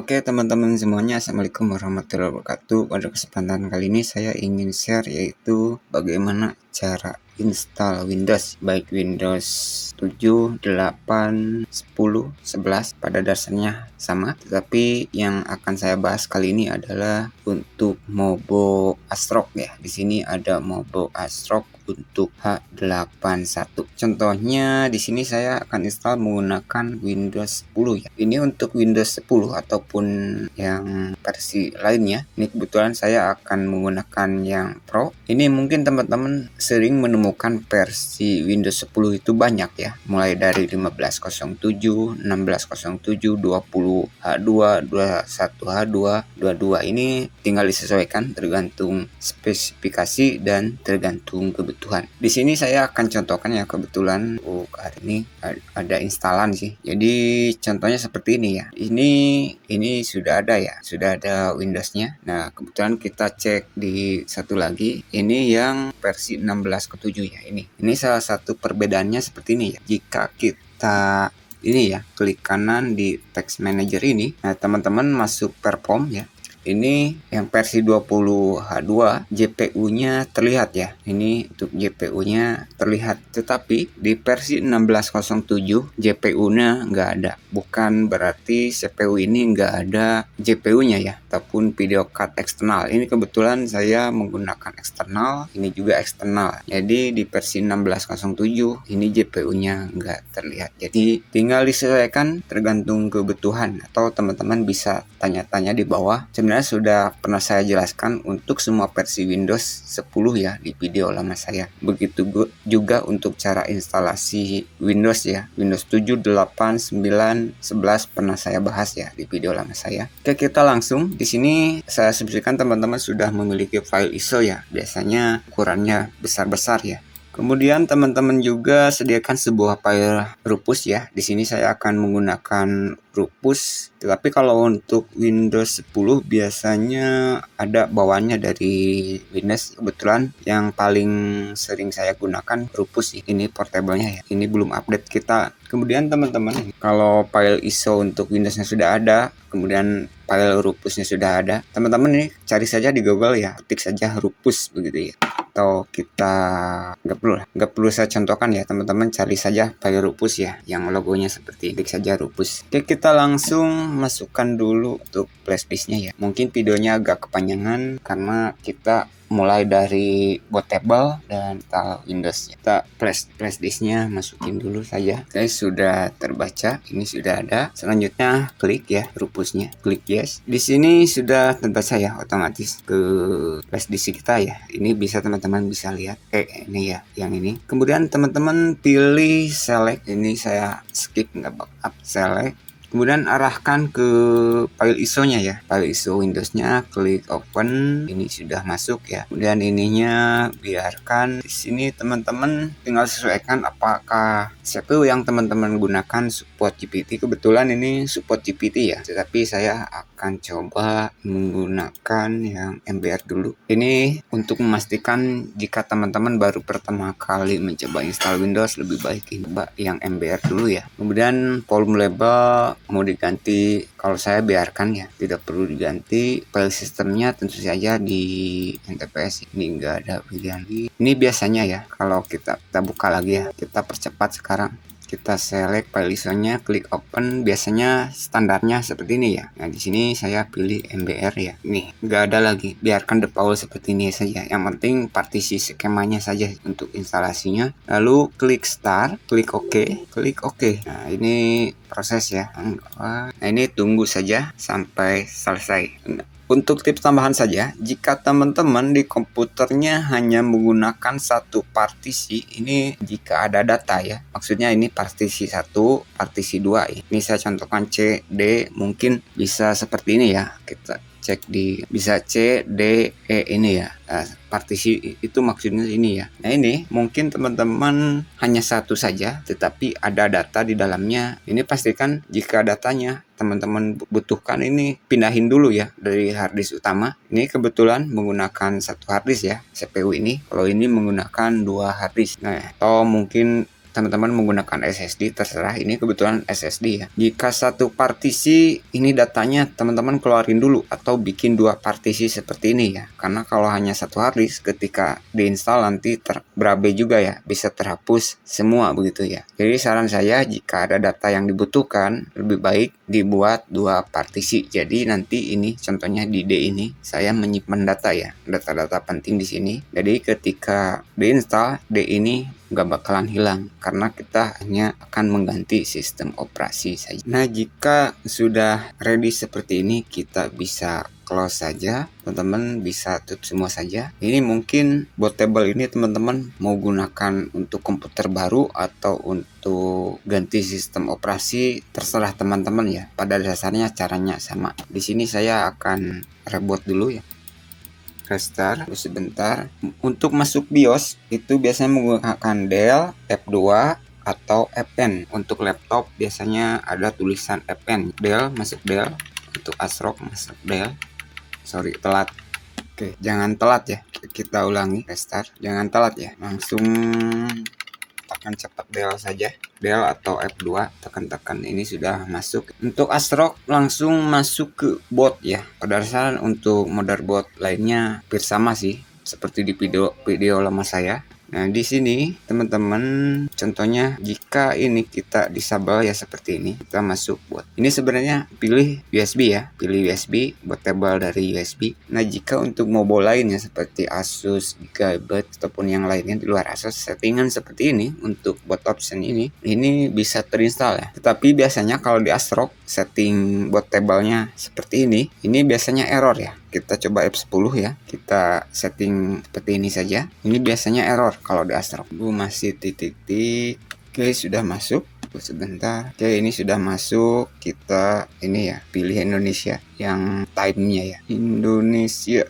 Oke teman-teman semuanya, Assalamualaikum warahmatullahi wabarakatuh. Pada kesempatan kali ini saya ingin share yaitu bagaimana cara install Windows, baik Windows 7, 8, 10, 11 pada dasarnya sama. Tetapi yang akan saya bahas kali ini adalah untuk Mobo Astrock ya. Di sini ada Mobo Astrock untuk H81. Contohnya di sini saya akan install menggunakan Windows 10 ya. Ini untuk Windows 10 ataupun yang versi lainnya. Ini kebetulan saya akan menggunakan yang Pro. Ini mungkin teman-teman sering menemukan versi Windows 10 itu banyak ya. Mulai dari 1507, 1607, 20H2, 21H2, 22 ini tinggal disesuaikan tergantung spesifikasi dan tergantung kebutuhan. Di sini saya akan contohkan ya, kebetulan hari ini ada instalan sih. Jadi contohnya seperti ini ya. Ini sudah ada ya, sudah ada Windows-nya. Nah, kebetulan kita cek di satu lagi. Ini yang versi 16.7 ya ini. Ini salah satu perbedaannya seperti ini ya. Jika kita ini ya, klik kanan di text manager ini. Nah, teman-teman masuk perform ya. Ini yang versi 20H2 GPU-nya terlihat ya. Ini untuk GPU-nya terlihat. Tetapi di versi 1607 GPU-nya nggak ada. Bukan berarti CPU ini nggak ada GPU-nya ya, ataupun video card eksternal. Ini kebetulan saya menggunakan eksternal. Ini juga eksternal. Jadi di versi 1607 ini GPU-nya nggak terlihat. Jadi tinggal disesuaikan tergantung kebutuhan, atau teman-teman bisa tanya-tanya di bawah. Sebenarnya sudah pernah saya jelaskan untuk semua versi Windows 10 ya di video lama saya. Begitu juga untuk cara instalasi Windows ya. Windows 7, 8, 9, 11 pernah saya bahas ya di video lama saya. Oke, kita langsung. Di sini saya asumsikan teman-teman sudah memiliki file ISO ya. Biasanya ukurannya besar-besar ya. Kemudian teman-teman juga sediakan sebuah file Rufus ya. Di sini saya akan menggunakan Rufus. Tetapi kalau untuk Windows 10 biasanya ada bawaannya dari Windows. Kebetulan yang paling sering saya gunakan Rufus sih. Ini portable-nya ya. Ini belum update kita. Kemudian teman-teman, kalau file ISO untuk Windows-nya sudah ada, kemudian file Rufus-nya sudah ada, teman-teman nih cari saja di Google ya, ketik saja Rufus begitu ya. Atau kita nggak perlu saya contohkan ya, teman-teman cari saja file Rufus ya, yang logonya seperti klik saja Rufus. Oke, kita langsung masukkan dulu untuk flashdisk-nya ya. Mungkin videonya agak kepanjangan karena kita mulai dari bootable dan install Windows. Kita flash disknya masukin dulu saja. Oke, sudah terbaca. Ini sudah ada. Selanjutnya klik ya Rufusnya. Klik yes. Di sini sudah terbaca ya otomatis ke flash disk kita ya. Ini bisa teman-teman bisa lihat. Ini ya yang ini. Kemudian teman-teman pilih select. Ini saya skip nggak backup. Select. Kemudian arahkan ke file ISO-nya ya. File ISO Windows-nya, klik open. Ini sudah masuk ya. Kemudian ininya biarkan. Di sini teman-teman tinggal sesuaikan apakah CPU yang teman-teman gunakan support GPT. Kebetulan ini support GPT ya. Tetapi saya akan coba menggunakan yang MBR dulu. Ini untuk memastikan jika teman-teman baru pertama kali mencoba install Windows, lebih baik coba yang MBR dulu ya. Kemudian volume label mau diganti, kalau saya biarkan ya, tidak perlu diganti. File sistemnya tentu saja di NTFS, ini enggak ada pilihan. Ini biasanya ya, kalau kita buka lagi ya, kita percepat sekarang. Kita select file ISO-nya, klik open. Biasanya standarnya seperti ini ya. Nah, di sini saya pilih MBR ya. Nih, nggak ada lagi. Biarkan default seperti ini saja. Yang penting partisi skemanya saja untuk instalasinya. Lalu klik start, klik OK, klik OK. Nah, ini proses ya. Nah, ini tunggu saja sampai selesai. Untuk tips tambahan saja, jika teman-teman di komputernya hanya menggunakan satu partisi, ini jika ada data ya, maksudnya ini partisi 1, partisi 2 ya. Ini saya contohkan C, D, mungkin bisa seperti ini ya. Kita cek di bisa C, D, E ini ya. Nah, partisi itu maksudnya ini ya. Nah, ini mungkin teman-teman hanya satu saja, tetapi ada data di dalamnya. Ini pastikan jika datanya teman-teman butuhkan, ini pindahin dulu ya dari harddisk utama. Ini kebetulan menggunakan satu harddisk ya, CPU ini. Kalau ini menggunakan 2 harddisk. Nah, atau mungkin teman-teman menggunakan SSD terserah, ini kebetulan SSD ya. Jika satu partisi ini datanya teman-teman keluarin dulu atau bikin dua partisi seperti ini ya, karena kalau hanya satu harddisk ketika diinstal nanti berabe juga ya, bisa terhapus semua begitu ya. Jadi saran saya jika ada data yang dibutuhkan lebih baik dibuat dua partisi. Jadi nanti ini contohnya di D ini saya menyimpan data ya, data-data penting di sini. Jadi ketika diinstal D ini nggak bakalan hilang karena kita hanya akan mengganti sistem operasi saja. Nah, jika sudah ready seperti ini kita bisa close saja, teman-teman bisa tutup semua saja. Ini mungkin bootable ini teman-teman mau gunakan untuk komputer baru atau untuk ganti sistem operasi terserah teman-teman ya. Pada dasarnya caranya sama. Di sini saya akan reboot dulu ya. Restart sebentar. Untuk masuk BIOS itu biasanya menggunakan Dell F2 atau Fn. Untuk laptop biasanya ada tulisan Fn. Dell masuk Dell, untuk ASRock masuk Dell. Sorry telat. Oke, jangan telat ya. Kita ulangi restart. Jangan telat ya. Langsung tekan cepat Dell saja. Dell atau F2, tekan-tekan ini sudah masuk. Untuk ASRock langsung masuk ke boot ya. Pada dasarnya untuk motherboard lainnya hampir sama sih seperti di video lama saya. Nah, di sini teman-teman contohnya jika ini kita disable ya seperti ini, kita masuk boot. Ini sebenarnya pilih USB ya, pilih USB, bootable dari USB. Nah, jika untuk mobile lainnya seperti Asus, Gigabyte ataupun yang lainnya di luar Asus, settingan seperti ini untuk boot option ini bisa terinstall ya. Tetapi biasanya kalau di ASRock setting bootable-nya seperti ini biasanya error ya. Kita coba F10 ya, kita setting seperti ini saja. Ini biasanya error kalau di ASRock. Masih titik-titik. Oke, sudah masuk. Sebentar. Oke, ini sudah masuk. Kita ini ya, pilih Indonesia yang time-nya ya. Indonesia,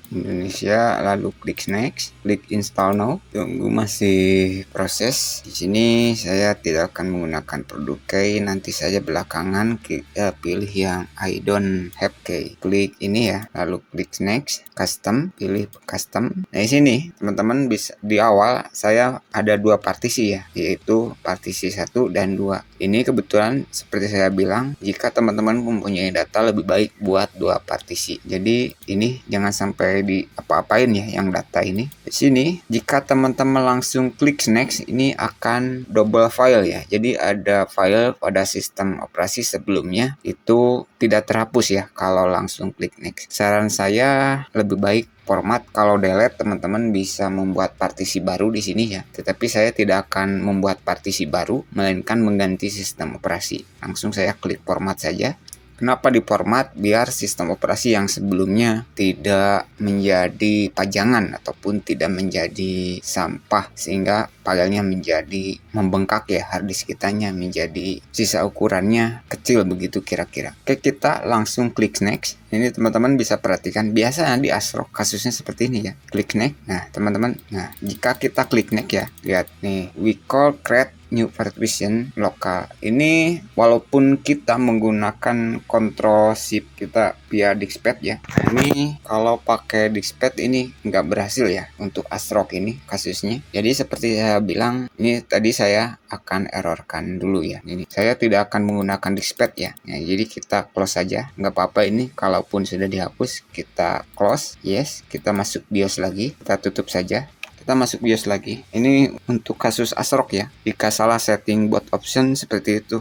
lalu klik next, klik install now. Tunggu masih proses. Di sini saya tidak akan menggunakan produk key, nanti saja belakangan kita pilih yang I don't have key. Klik ini ya, lalu klik next, custom, pilih custom. Nah, di sini teman-teman bisa di awal saya ada dua partisi ya, yaitu partisi 1 dan 2. Ini kebetulan seperti saya bilang, jika teman-teman mempunyai data lebih baik buat dua partisi. Jadi ini jangan sampai di apa-apain ya yang data ini. Di sini jika teman-teman langsung klik next, ini akan double file ya. Jadi ada file pada sistem operasi sebelumnya itu tidak terhapus ya kalau langsung klik next. Saran saya lebih baik format. Kalau delete teman-teman bisa membuat partisi baru di sini ya. Tetapi saya tidak akan membuat partisi baru melainkan mengganti sistem operasi. Langsung saya klik format saja. Kenapa di format? Biar sistem operasi yang sebelumnya tidak menjadi pajangan ataupun tidak menjadi sampah sehingga filenya menjadi membengkak ya, harddisk kitanya menjadi sisa ukurannya kecil begitu kira-kira. Oke, kita langsung klik next. Ini teman-teman bisa perhatikan biasanya di ASRock kasusnya seperti ini ya. Klik next. Nah, teman-teman, jika kita klik next ya, lihat nih, we call create new partition lokal. Ini walaupun kita menggunakan control shift kita via diskpad ya. Ini kalau pakai diskpad ini nggak berhasil ya untuk ASRock ini kasusnya. Jadi seperti saya bilang, ini tadi saya akan errorkan dulu ya. Ini saya tidak akan menggunakan diskpad ya. Nah, jadi kita close saja. Nggak apa-apa ini kalaupun sudah dihapus, kita close. Yes, kita masuk BIOS lagi. Kita tutup saja. Kita masuk BIOS lagi. Ini untuk kasus ASRock ya. Jika salah setting boot option seperti itu.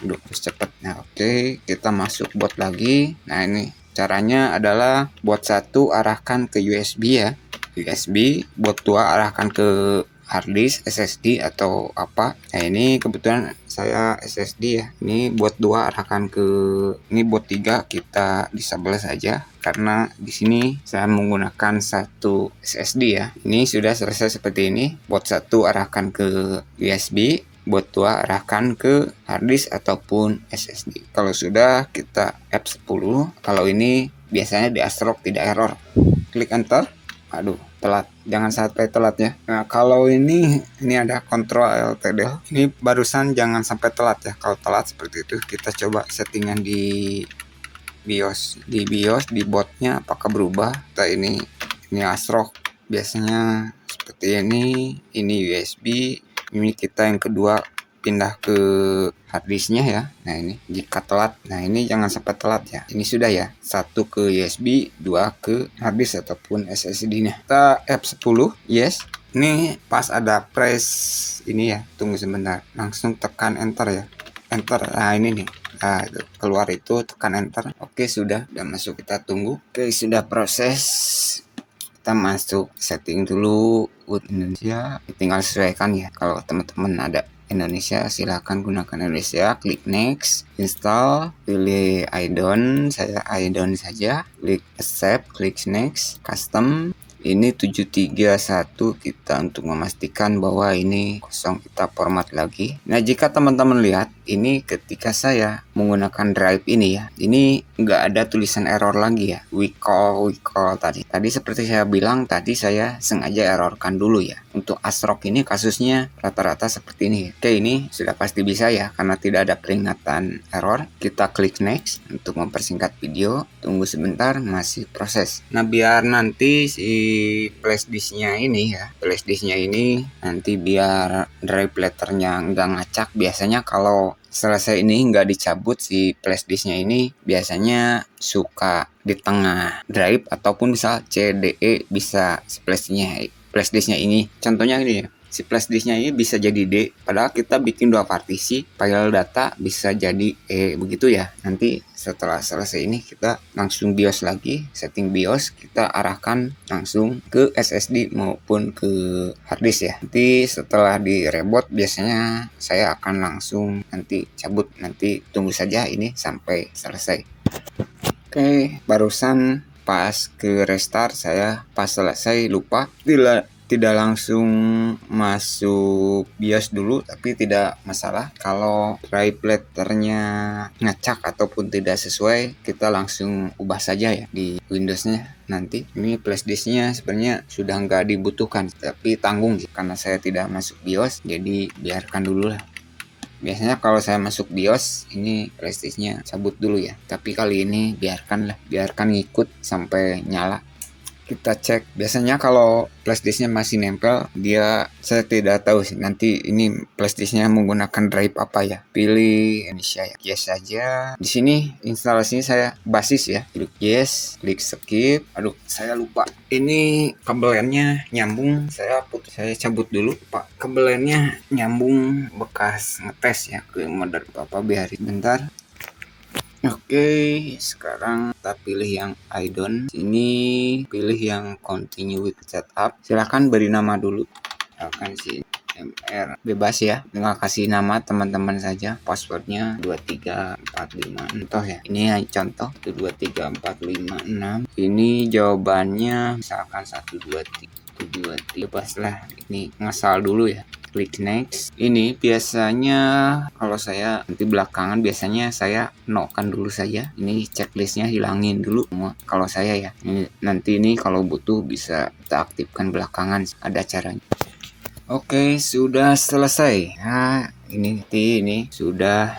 Aduh, harus cepat. Nah, oke, kita masuk boot lagi. Nah, ini caranya adalah boot 1 arahkan ke USB ya. USB, boot 2 arahkan ke harddisk, SSD atau apa. Nah, ini kebetulan saya SSD ya. Ini boot 2 arahkan ke ini boot 3 kita disable saja. Karena di sini saya menggunakan satu SSD ya. Ini sudah selesai seperti ini. Boot 1 arahkan ke USB, boot 2 arahkan ke harddisk ataupun SSD. Kalau sudah kita F10. Kalau ini biasanya di ASRock tidak error. Klik enter. Aduh, telat. Jangan sampai telat ya. Nah, kalau ini ada kontrol LTD. Ini barusan jangan sampai telat ya. Kalau telat seperti itu kita coba settingan di BIOS. Di BIOS di bootnya apakah berubah? Kita ini ASRock biasanya seperti ini USB, Ini kita yang kedua pindah ke harddisknya ya. Nah ini jika telat, nah ini jangan sampai telat ya. Ini sudah ya, satu ke USB, dua ke harddisk ataupun SSD-nya. Kita F10, yes. Ini pas ada press ini ya, tunggu sebentar, langsung tekan enter ya, enter. Nah ini nih, nah itu keluar, itu tekan enter. Oke, sudah masuk, kita tunggu. Oke, sudah proses. Kita masuk setting dulu Indonesia, tinggal sesuaikan ya. Kalau teman-teman ada Indonesia, silahkan gunakan Indonesia. Klik next, install, pilih I don't, saya I don't saja. Klik accept, klik next, custom. Ini 731 kita untuk memastikan bahwa ini kosong, kita format lagi. Nah jika teman-teman lihat ini ketika saya menggunakan drive ini ya, ini nggak ada tulisan error lagi ya, we call tadi seperti saya bilang tadi, saya sengaja errorkan dulu ya. Untuk ASRock ini kasusnya rata-rata seperti ini. Oke, ini sudah pasti bisa ya karena tidak ada peringatan error. Kita klik next untuk mempersingkat video, tunggu sebentar, masih proses. Nah biar nanti si flashdisknya ini ya, flashdisknya ini nanti biar drive letternya nggak ngacak. Biasanya kalau selesai ini nggak dicabut si flashdisknya ini, biasanya suka di tengah drive ataupun misal CDE bisa si flashdisknya ini. Contohnya ini ya, si flashdisknya ini bisa jadi D, padahal kita bikin dua partisi, file data bisa jadi E, begitu ya. Nanti setelah selesai ini kita langsung BIOS lagi, setting BIOS, kita arahkan langsung ke SSD maupun ke harddisk ya. Nanti setelah di reboot biasanya saya akan langsung nanti cabut, nanti tunggu saja ini sampai selesai. Oke, barusan pas ke restart saya pas selesai lupa, tidak langsung masuk BIOS dulu, tapi tidak masalah. Kalau drive letternya ngacak ataupun tidak sesuai, kita langsung ubah saja ya di Windowsnya. Nanti ini flashdisknya sebenarnya sudah nggak dibutuhkan, tapi tanggung karena saya tidak masuk BIOS, jadi biarkan dulu lah. Biasanya kalau saya masuk BIOS ini flashdisknya cabut dulu ya, tapi kali ini biarkan ngikut sampai nyala. Kita cek, biasanya kalau flashdisknya masih nempel, saya tidak tahu sih nanti ini flashdisknya menggunakan drive apa ya. Pilih Indonesia ya, yes saja. Di sini instalasinya saya basis ya, klik yes, klik skip. Aduh, saya lupa ini kabel LAN-nya nyambung, saya cabut dulu pak. Kabel LAN-nya nyambung bekas ngetes ya ke modem apa, biarin bentar. Oke, sekarang kita pilih yang I don't. Sini pilih yang continue with setup. Silahkan beri nama dulu. Akan si MR, bebas ya, tinggal kasih nama teman-teman saja. Passwordnya 23456 contoh ya. Ini contoh 23456. Ini jawabannya misalkan 123 bebas lah. Ini ngasal dulu ya. Klik next. Ini biasanya kalau saya nanti belakangan biasanya saya no-kan dulu saja. Ini checklistnya hilangin dulu semua kalau saya ya. Nanti ini kalau butuh bisa kita aktifkan belakangan, ada caranya. Oke, sudah selesai. Nah, ini sudah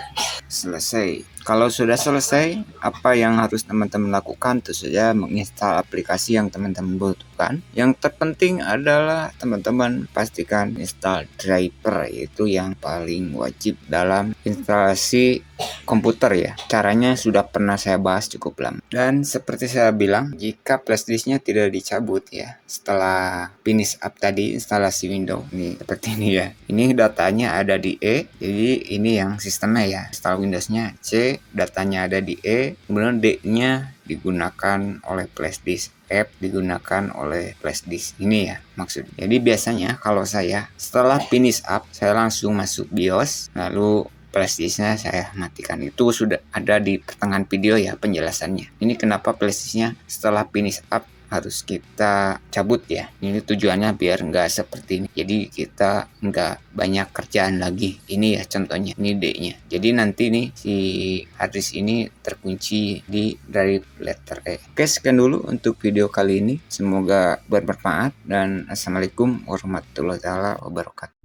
selesai. Kalau sudah selesai, apa yang harus teman-teman lakukan? Tentu saja menginstal aplikasi yang teman-teman butuhkan. Yang terpenting adalah teman-teman pastikan install driver, itu yang paling wajib dalam instalasi komputer ya. Caranya sudah pernah saya bahas cukup lama. Dan seperti saya bilang, jika flashdisknya tidak dicabut ya, setelah finish up tadi instalasi Windows, ini seperti ini ya. Ini datanya ada di E, jadi ini yang sistemnya ya. Install Windowsnya C, datanya ada di E, kemudian D-nya digunakan oleh flashdisk, F digunakan oleh flashdisk ini ya maksudnya. Jadi biasanya kalau saya setelah finish up, saya langsung masuk BIOS, lalu flashdisknya saya matikan. Itu sudah ada di pertengahan video ya penjelasannya. Ini kenapa flashdisknya setelah finish up harus kita cabut ya. Ini tujuannya biar nggak seperti ini, jadi kita nggak banyak kerjaan lagi. Ini ya contohnya, ini D-nya. Jadi nanti nih si harddisk ini terkunci di drive letter E. Oke, sekian dulu untuk video kali ini, semoga bermanfaat dan assalamualaikum warahmatullahi wabarakatuh.